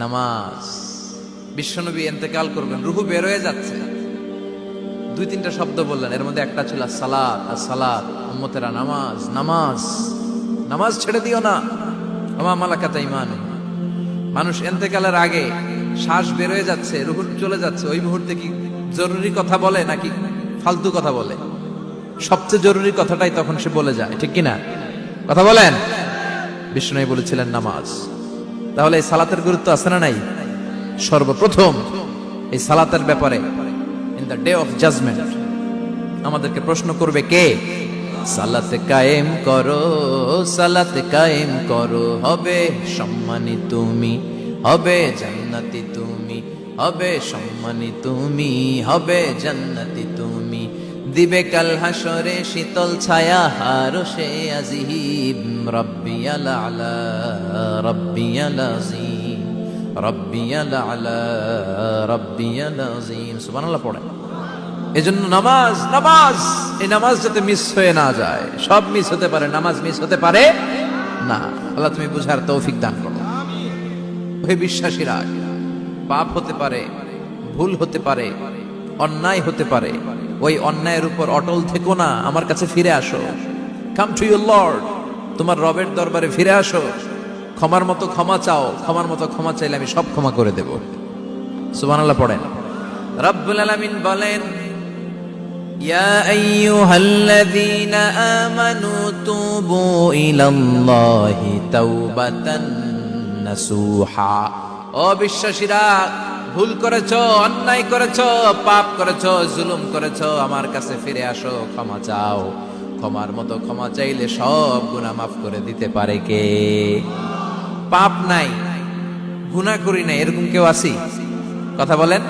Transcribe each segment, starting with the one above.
নামাজ। বিশ্বনবী ইন্তেকাল করবেন, রূহ বের হয়ে যাচ্ছে, দুই তিনটা শব্দ বললেন, এর মধ্যে একটা ছিল সালাত। আর সালাত উম্মতেরা নামাজ, নামাজ, নামাজ ছেড়ে দিও না। ওমা মালাকাত ঈমানুকুম। মানুষ ইন্তেকালের আগে শ্বাস বের হয়ে যাচ্ছে, রূহ চলে যাচ্ছে, ওই মুহূর্তে কি জরুরি কথা বলে নাকি ফালতু কথা বলে? সবচেয়ে জরুরি কথাটাই তখন সে বলে যায়, ঠিক কিনা? কথা বলেন। বিশ্বনবী বলেছিলেন নামাজ। তাহলে এই সালাতের গুরুত্ব আছে না নাই? সর্বপ্রথম এই সালাতের ব্যাপারে in the day of judgment আমাদেরকে প্রশ্ন করবে কে? সালাতে কায়েম করো, সালাতে কায়েম করো, হবে সম্মানী তুমি, হবে জান্নাতি তুমি, হবে সম্মানী তুমি, হবে জান্নাতি তুমি। দিবে কাল হাসরে শীতল ছায়া হারশে আজিম, রব্বিয়াল আলা, রব্বিয়াল আযীম, রব্বিয়াল আলা, রব্বিয়াল আযীম। সুবহানাল্লাহ পড়ে। এজন্য নামাজ, নামাজ, এই নামাজ যাতে মিস হয়ে না যায়। সব মিস হতে পারে, নামাজ মিস হতে পারে না। আল্লাহ তুমি বুঝার তৌফিক দান করো। ওহে বিশ্বাসীরা, পাপ হতে পারে, ভুল হতে পারে, অন্যায় হতে পারে, ওই অন্যায়ের উপর অটল থেকো না, আমার কাছে ফিরে আসো। কাম টু ইউর লর্ড, তোমার রবের দরবারে ফিরে আসো। ক্ষমার মতো ক্ষমা চাও, ক্ষমার মতো ক্ষমা চাইলে আমি সব ক্ষমা করে দেব। সুবহানাল্লাহ পড়েন। রব্বুল আলামিন বলেন, ইয়া আইয়ুহাল্লাযীনা আমানু তুবু ইলাল্লাহি তাওবাতান নাসুহা। ও বিশ্বাসীরা, ভুল করেছো, অন্যায় করেছো, পাপ করেছো, জুলুম করেছো, আমার কাছে ফিরে আসো, ক্ষমা চাও। ক্ষমার মতো ক্ষমা চাইলে সব গুনাহ মাফ করে দিতে পারে কে? পাপ নাই, গুনাহ করি নাই, এরকম কেউ আছি? কথা বলেন।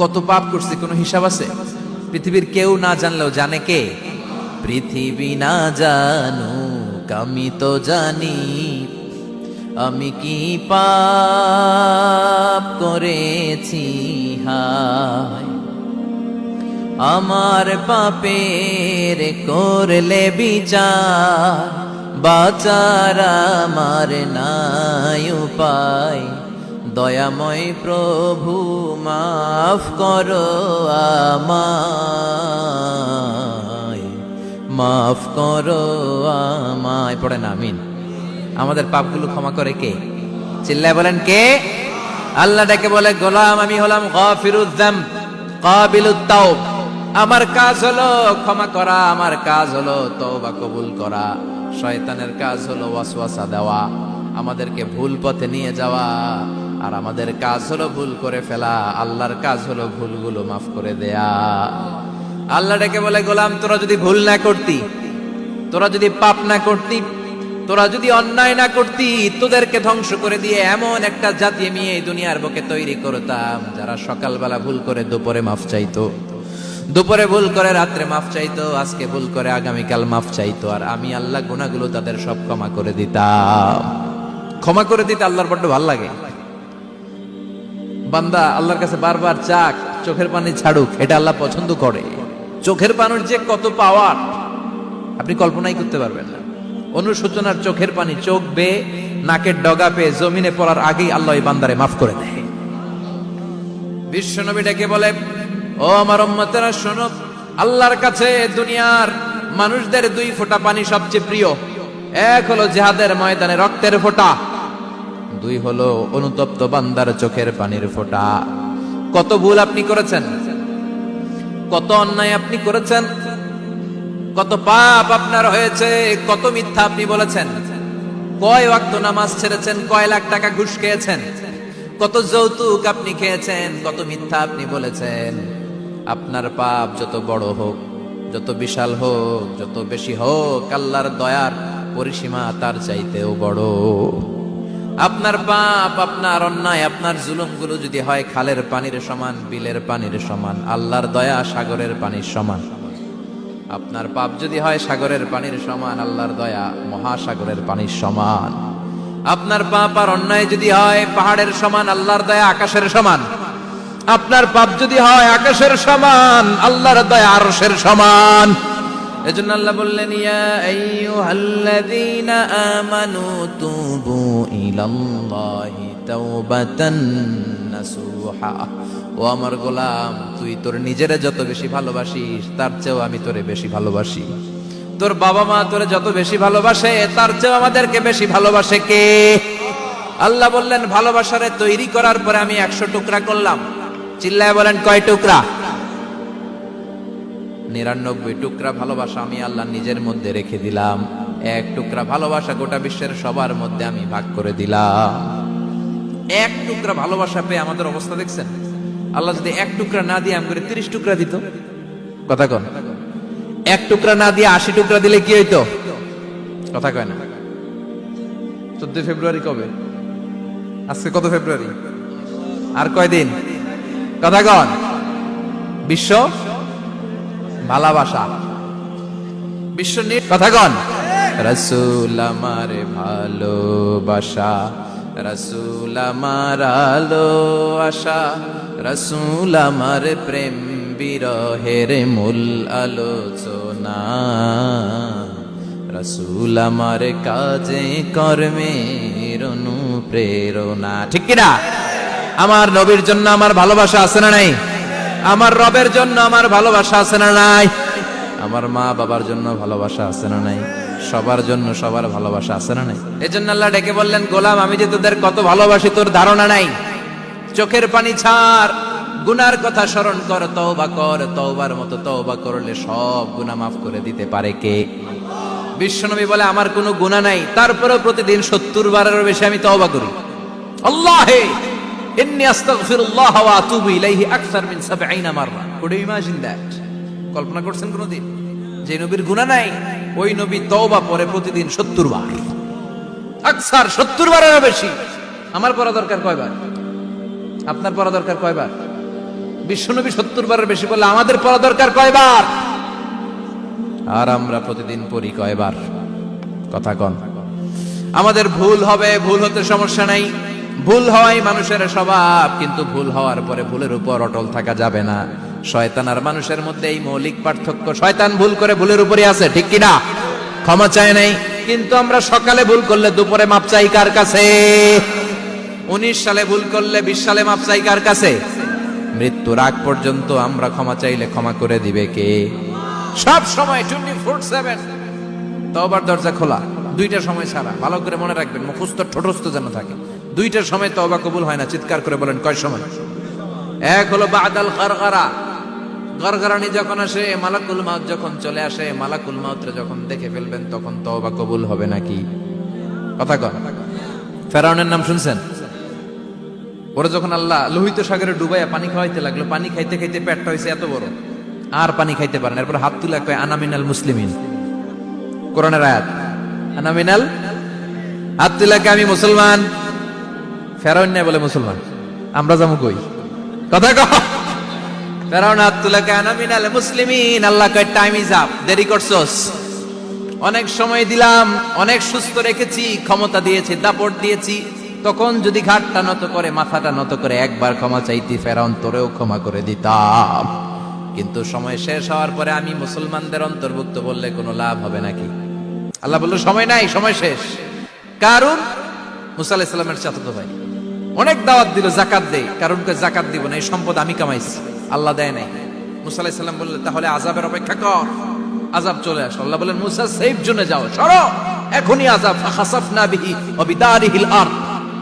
কত পাপ করছি কোনো হিসাব আছে? পৃথিবীর কেউ না জানলেও জানে কে? পৃথিবী না জানুক আমি তো জানি, আমি কি পাপ করেছি হায়। আমার পাপের করলে বিচার, বাঁচার আমার নাই উপায়। দয়াময় প্রভু মাফ করো আমায়, মাফ করো আমায়। পড়েন আমিন। আমাদের পাপগুলো ক্ষমা করে কে? চিল্লায় বলেন কে? আল্লাহ ডেকে বলে, গোলাম আমি হলাম গাফিরুয যাম কাবিলুত তাওব। আমার কাজ হলো ক্ষমা করা, আমার কাজ হলো তওবা কবুল করা। শয়তানের কাজ হলো ওয়াসওয়াসা দেওয়া, আমাদেরকে ভুল পথে নিয়ে যাওয়া। আর আমাদের কাজ হলো ভুল করে ফেলা, আল্লাহর কাজ হলো ভুলগুলো মাফ করে দেয়া। আল্লাহ ডেকে বলে, গোলাম তোরা যদি ভুল না করতি, তোরা যদি পাপ না করতি, তোরা যদি অন্যায় না করতি, তোদেরকে ধ্বংস করে দিয়ে এমন একটা জাতি আমি এই দুনিয়ার বুকে তৈরি করতাম, যারা সকালবেলা ভুল করে দুপুরে মাফ চাইতো, দুপুরে ভুল করে রাত্রে মাফ চাইতো, আজকে ভুল করে আগামীকাল মাফ চাইতো। আর আমি আল্লাহ গুনাহগুলো তাদের সব ক্ষমা করে দিতাম। ক্ষমা করে দিতে আল্লাহর বড্ড ভালো লাগে। বান্দা আল্লাহর কাছে বারবার চাক, চোখের পানি ছাড়ুক, এটা আল্লাহ পছন্দ করে। চোখের পানির যে কত পাওয়ার আপনি কল্পনাই করতে পারবেন না। অনুশোচনার চোখের পানি, চোখ বেয়ে নাকের ডগা পেয়ে জমিনে পড়ার আগেই আল্লাহ এই বান্দারে মাফ করে দেয়। বিশ্বনবী ডেকে বলে, ও আমার উম্মতেরা শোনো, আল্লাহর কাছে দুনিয়ার মানুষদের দুই ফোঁটা পানি সবচেয়ে প্রিয়। এক হলো জিহাদের ময়দানে রক্তের ফোঁটা, দুই হলো অনুতপ্ত বান্দার চোখের পানির ফোঁটা। কত ভুল আপনি করেছেন, কত অন্যায় আপনি করেছেন, কত পাপ আপনার হয়েছে, কত মিথ্যা আপনি বলেছেন, কয় ওয়াক্ত নামাজ ছেড়েছেন, কয় লাখ টাকা ঘুষ খেয়েছেন, কত যৌতুক আপনি খেয়েছেন, কত মিথ্যা আপনি বলেছেন। আপনার পাপ যত বড় হোক, যত বিশাল হোক, যত বেশি হোক, আল্লাহর দয়ার পরিসীমা তার চাইতেও বড়। আপনার পাপ, আপনার অন্যায়, আপনার জুলুমগুলো যদি হয় খালের পানির সমান, বিলের পানির সমান, আল্লাহর দয়া সাগরের পানির সমান। আপনার পাপ যদি হয় সাগরের পানির সমান, আল্লাহর দয়া মহাসাগরের পানির সমান। আপনার পাপ আর অন্যায় যদি হয় পাহাড়ের সমান, আল্লাহর দয়া আকাশের সমান। আপনার পাপ যদি হয় আকাশের সমান, আল্লাহর দয়া আরশের সমান। এজন্য আল্লাহ বললেন, ইয়া আইয়ুহাল্লাযীনা আমানু তুবু ইলাল্লাহি তাওবাতান নাসুহা। ও আমার গোলাম, তুই তোর নিজেরে যত বেশি ভালোবাসিস তার চেয়েও আমি তোরে বেশি ভালোবাসি। তোর বাবা মা তোরে যত বেশি ভালোবাসে তার চেয়েও আমাদেরকে বেশি ভালোবাসে কে? আল্লাহ বললেন ভালোবাসারে তৈরি করার পরে আমি 100 টুকরা করলাম। চিল্লায় বলেন কয় টুকরা? 99 টুকরা ভালোবাসা আমি আল্লাহ নিজের মধ্যে রেখে দিলাম। 1 টুকরা ভালোবাসা গোটা বিশ্বের সবার মধ্যে আমি ভাগ করে দিলাম। 1 টুকরা ভালোবাসা পেয়ে আমাদের অবস্থা দেখছেন? আল্লাহ যদি 1 টুকরা না দিয়ে আমাকে 30 টুকরা দিত, কথা কন, 1 টুকরা না দিয়ে 80 টুকরা দিলে কি হইতো? কথা কয় না। 14 ফেব্রুয়ারি কবে? আজকে কত ফেব্রুয়ারি? আর কয়দিন? কথা কন। বিশ্ব ভালোবাসা, বিশ্ব কথা কন। রাসূল আমার ভালোবাসা, রাসূল আমার আলো আশা, রাসূল আমার প্রেম বিরহের মূল আলোচনা, রাসূল আমার কাজে কর্মের অনুপ্রেরণা। ঠিক কিনা? আমার নবীর জন্য আমার ভালোবাসা আছে না নাই? আমার রবের জন্য আমার ভালোবাসা আছে না নাই? আমার মা বাবার জন্য ভালোবাসা আছে না নাই? সবার জন্য সবার ভালোবাসা আছে না নাই? এজন্য আল্লাহ ডেকে বললেন, গোলাম আমি যে তোদের কত ভালোবাসি তোর ধারণা নাই। চোখের পানি ছাড়, গুনার কথা স্মরণ কর, তওবা কর। তওবার মতো তওবা করলে সব গুনাহ মাফ করে দিতে পারে কে? বিশ্বনবী বলে আমার কোনো গুনাহ নাই, তারপরেও প্রতিদিন 70 বারেরও বেশি আমি তওবা করি। আল্লাহে ইন্নী আস্তাগফিরুল্লাহ ওয়া আতুবু ইলাইহি আকসার মিন 70 মাররা। Could you imagine that? কল্পনা করছেন কোনদিন যে নবীর গুনাহ নাই ওই নবী তওবা পড়ে প্রতিদিন 70 বার, আকসার 70 বারেরও বেশি। আমার পড়া দরকার কয়বার? আপনার পড়া দরকার কয়বার? বিশ্বনবী 70 বারের বেশি বললে আমাদের পড়া দরকার কয়বার? আর আমরা প্রতিদিন পড়ি কয়বার? কথা কন। আমাদের ভুল হবে, ভুল হতে সমস্যা নাই, ভুল হওয়াই মানুষের স্বভাব, কিন্তু ভুল হওয়ার পরে ভুলের উপর অটল থাকা যাবে না। শয়তান আর মানুষের মধ্যে এই মৌলিক পার্থক্য। শয়তান ভুল করে ভুলের উপরই আছে, ঠিক কিনা? ক্ষমা চায় নাই, কিন্তু আমরা সকালে ভুল করলে দুপুরে মাপ চাই কার কাছে? 19 সালে ভুল করলে 20 সালে মাপ চাই কার কাছে? মৃত্যুর আগ পর্যন্ত আমরা ক্ষমা চাইলে ক্ষমা করে দিবে কে? সব সময় 24/7 তওবার দরজা খোলা, 2টার সময় ছাড়া। ভালো করে মনে রাখবেন, মুখস্থ ঠোঁটস্থ যেন থাকে। 2টার সময় তওবা কবুল হয় না। চিৎকার করে বলেন কয় সময়? এক হলো বাদাল গারগারা, গরগরানি যখন আসে, মালাকুল মাউত যখন চলে আসে, মালাকুল মাউতরে যখন দেখে ফেলবেন তখন তওবা কবুল হবে নাকি? কথা কন। ফেরাউনের নাম শুনছেন? ওরা যখন আল্লাহ লোহিত সাগরে ডুবাইয়া পানি খাওয়াইতে লাগলো, পানি খাইতে খাইতে পেটটা হয়েছে এত বড়, আর পানি খাইতে পারেন। এরপর হাত তুলে কয় আনা মিনাল মুসলিমিন। কোরআনের আয়াত, আনা মিনাল, হাত তুলে কয় আমি মুসলমান। ফেরাউন না বলে মুসলমান, আমরা যাবো কই? কথা কয়। ফেরাউন হাত তুলে কয় আনা মিনাল মুসলিমিন। আল্লাহ কয় টাইম ইজ আপ, দেরি করছস, অনেক সময় দিলাম, অনেক সুস্থ রেখেছি, ক্ষমতা দিয়েছি, দাপট দিয়েছি, তখন যদি ঘাটটা নত করে, মাথাটা নত করে একবার ক্ষমা চাইতি, ফেরাউন তোরেও ক্ষমা করে দিতাম। কিন্তু সময় শেষ হওয়ার পরে আমি মুসলমানদের অন্তর্ভুক্ত বললে কোনো লাভ হবে নাকি? আল্লাহ বলল সময় নাই, সময় শেষ। কারণ মুসা আলাইহিস সালামের চাচাতো ভাই অনেক দাওয়াত দিল, যাকাত দেই। কারণকে যাকাত দিব না, এই সম্পদ আমি কামাইছি, আল্লাহ দেয় নাই। মুসা আলাইহিস সালাম বললেন তাহলে আযাবের অপেক্ষা কর, আযাব চলে আসে। আল্লাহ বলেন মুসা সেফ জোনে যাও, সরো, এখনই আযাব। ফাখাসাফনা বিহি ওয়া বিদারিহিল আরদ,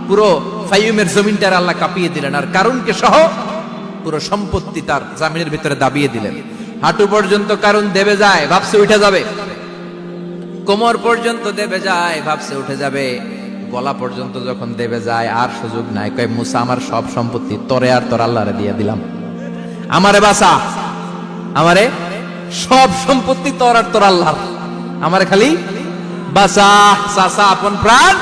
পুরো ফাইয়ুমের জমিনটার আল্লাহ কাঁপিয়ে দিলেন, আর কারুনকে সহ পুরো সম্পত্তি তার জামিনের ভিতরে দাবিয়ে দিলেন। হাঁটু পর্যন্ত কারণ দেবে যায়, ভাবছে উঠে যাবে, কোমর পর্যন্ত দেবে যায়, ভাবছে উঠে যাবে, গলা পর্যন্ত যখন দেবে যায় আর সুযোগ নাই। কয় মুসা আমার সব সম্পত্তি তোরে আর তোর আল্লাহরে দিয়ে দিলাম, আমারে বাঁচা, আমারে সব সম্পত্তি তোর আর তোর আল্লাহর, আমারে খালি বাঁচা, চাচা আপন প্রাণ।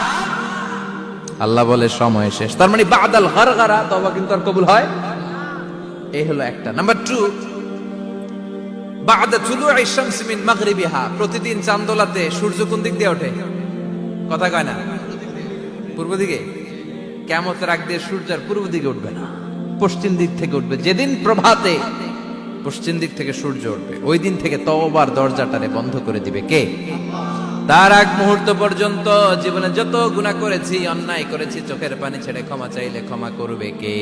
আল্লাহ বলে সময় শেষ। তার মানে বাদাল গারগারা তওবা কিন্তু আর কবুল হয়। এই হলো একটা। নাম্বার 2, বাদা তুলুই শামস মিন মাগরিবিহা, প্রতিদিন চাঁদোলাতে সূর্য কোন দিক দিয়ে ওঠে? কথা কয় না? পূর্ব দিকে। কিয়ামতের আগ দিয়ে সূর্য আর পূর্ব দিকে উঠবে না, পশ্চিম দিক থেকে উঠবে। যেদিন প্রভাতে পশ্চিম দিক থেকে সূর্য উঠবে, ওই দিন থেকে তওবার দরজাটারে বন্ধ করে দিবে কে? তার আগ মুহূর্ত পর্যন্ত জীবনে যত গুনাহ করেছি, অন্যায় করেছি, চোখের পানি ছেড়ে ক্ষমা চাইলে ক্ষমা করবে কে?